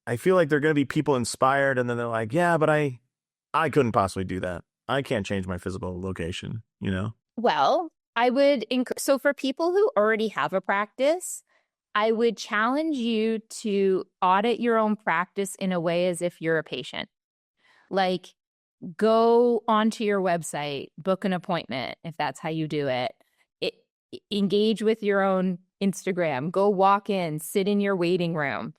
I feel like they're going to be people inspired, and then they're like, yeah, but I couldn't possibly do that. I can't change my physical location, you know? Well, I would so for people who already have a practice, I would challenge you to audit your own practice in a way as if you're a patient. Like, go onto your website, book an appointment if that's how you do it. it Engage with your own Instagram, go walk in, sit in your waiting room.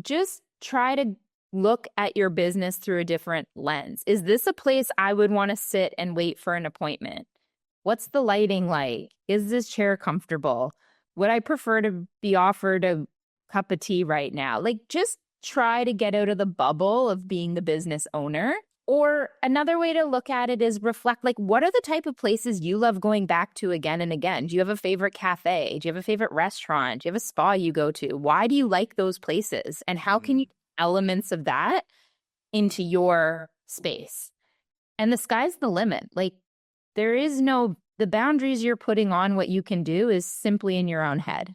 Just try to look at your business through a different lens. Is this a place I would want to sit and wait for an appointment? What's the lighting like? Is this chair comfortable? Would I prefer to be offered a cup of tea right now? Like, just try to get out of the bubble of being the business owner. Or another way to look at it is reflect, like, what are the type of places you love going back to again and again? Do you have a favorite cafe? Do you have a favorite restaurant? Do you have a spa you go to? Why do you like those places? And how can you elements of that into your space? And the sky's the limit. Like, the boundaries you're putting on what you can do is simply in your own head.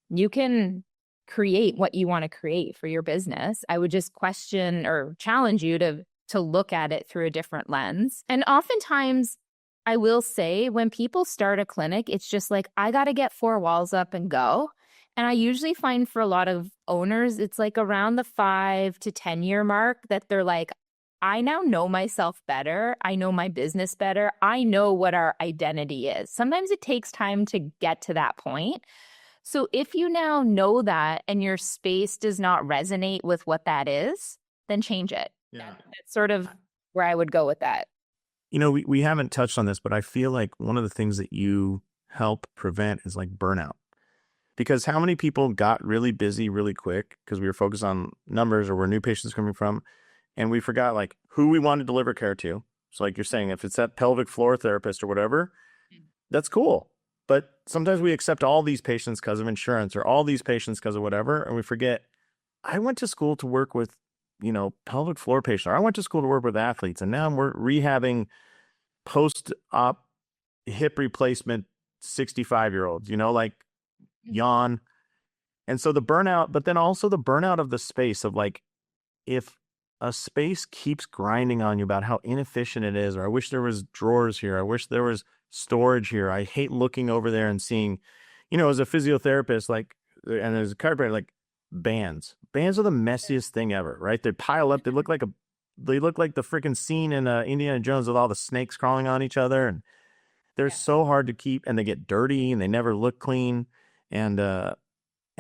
You can create what you want to create for your business. I would just question or challenge you to look at it through a different lens. And oftentimes, I will say, when people start a clinic, it's just like, I got to get 4 walls up and go. And I usually find for a lot of owners, it's like around the 5 to 10 year mark that they're like, I now know myself better. I know my business better. I know what our identity is. Sometimes it takes time to get to that point. So if you now know that and your space does not resonate with what that is, then change it. Yeah. That's sort of where I would go with that. You know, we haven't touched on this, but I feel like one of the things that you help prevent is like burnout. Because how many people got really busy really quick because we were focused on numbers or where new patients coming from, and we forgot like who we want to deliver care to. So like you're saying, if it's that pelvic floor therapist or whatever, that's cool. But sometimes we accept all these patients because of insurance or all these patients because of whatever, and we forget, I went to school to work with, pelvic floor patients, or I went to school to work with athletes, and now we're rehabbing post-op hip replacement 65-year-olds, like yawn. And so the burnout, but then also the burnout of the space of like, if a space keeps grinding on you about how inefficient it is, or I wish there was drawers here, I wish there was storage here, I hate looking over there and seeing, as a physiotherapist, like, and as a chiropractor, like bands are the messiest thing ever, right? They pile up, they look like the freaking scene in Indiana Jones with all the snakes crawling on each other, and they're so hard to keep, and they get dirty and they never look clean. And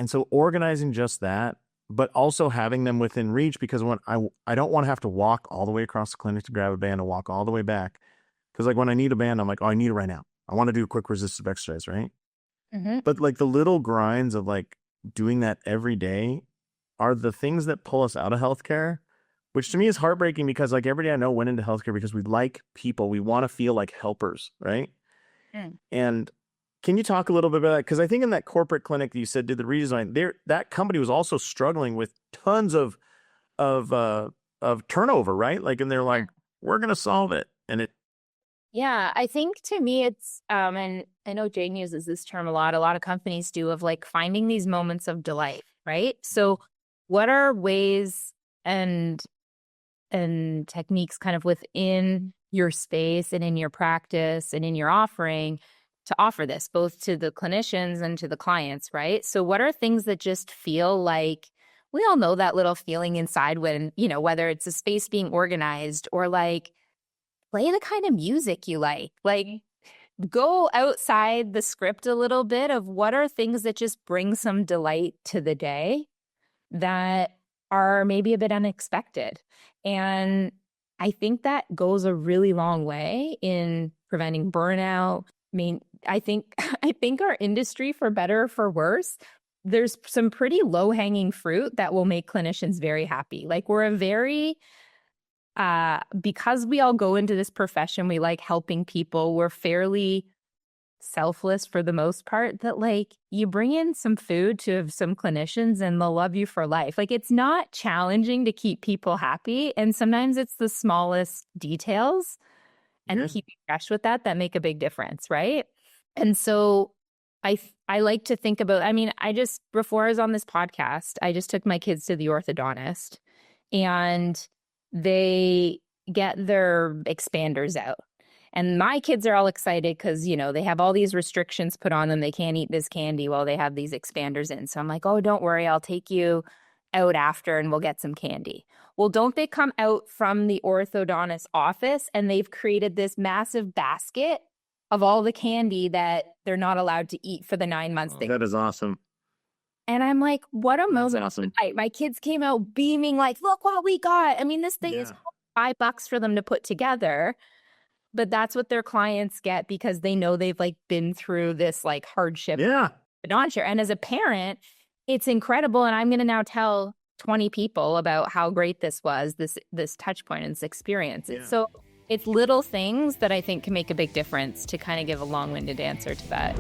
so organizing just that, but also having them within reach, because when I don't want to have to walk all the way across the clinic to grab a band and walk all the way back. Because like when I need a band, I'm like, oh, I need it right now. I want to do a quick resistive exercise, right? Mm-hmm. But like the little grinds of like doing that every day are the things that pull us out of healthcare, which to me is heartbreaking, because like everybody I know went into healthcare because we like people. We want to feel like helpers, right? Mm. And can you talk a little bit about that? Because I think in that corporate clinic that you said did the redesign, that company was also struggling with tons of turnover, right? Like, and they're like, we're gonna solve it, and it. Yeah, I think to me it's and I know Jane uses this term a lot. A lot of companies do, of like finding these moments of delight, right? So what are ways and techniques kind of within your space and in your practice and in your offering to offer this both to the clinicians and to the clients, right? So what are things that just feel like, we all know that little feeling inside when, whether it's a space being organized or like play the kind of music you like go outside the script a little bit of what are things that just bring some delight to the day that are maybe a bit unexpected. And I think that goes a really long way in preventing burnout. I mean, I think our industry, for better or for worse, there's some pretty low-hanging fruit that will make clinicians very happy. Like, we're a very because we all go into this profession, we like helping people, we're fairly selfless for the most part, that like you bring in some food to some clinicians and they'll love you for life. Like, it's not challenging to keep people happy. And sometimes it's the smallest details and keeping fresh with that make a big difference, right? And so I like to think about, I mean, before I was on this podcast, I just took my kids to the orthodontist, and they get their expanders out. And my kids are all excited because, you know, they have all these restrictions put on them. They can't eat this candy while they have these expanders in. So I'm like, oh, don't worry, I'll take you out after and we'll get some candy. Well, don't they come out from the orthodontist office and they've created this massive basket of all the candy that they're not allowed to eat for the 9 months. That is awesome. And I'm like, what a moment. That's awesome. My kids came out beaming like, look what we got. I mean, this thing is $5 for them to put together. But that's what their clients get because they know they've like been through this like hardship. Yeah. And as a parent, it's incredible. And I'm going to now tell 20 people about how great this was, this touch point and this experience. Yeah. So it's little things that I think can make a big difference to kind of give a long-winded answer to that.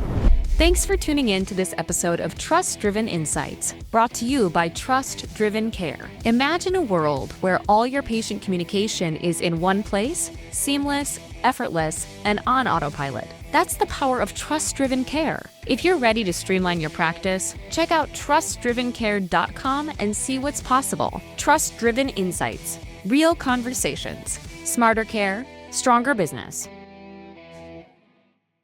Thanks for tuning in to this episode of Trust Driven Insights, brought to you by Trust Driven Care. Imagine a world where all your patient communication is in one place, seamless, effortless, and on autopilot. That's the power of Trust Driven Care. If you're ready to streamline your practice, check out trustdrivencare.com and see what's possible. Trust Driven Insights, real conversations, smarter care, stronger business.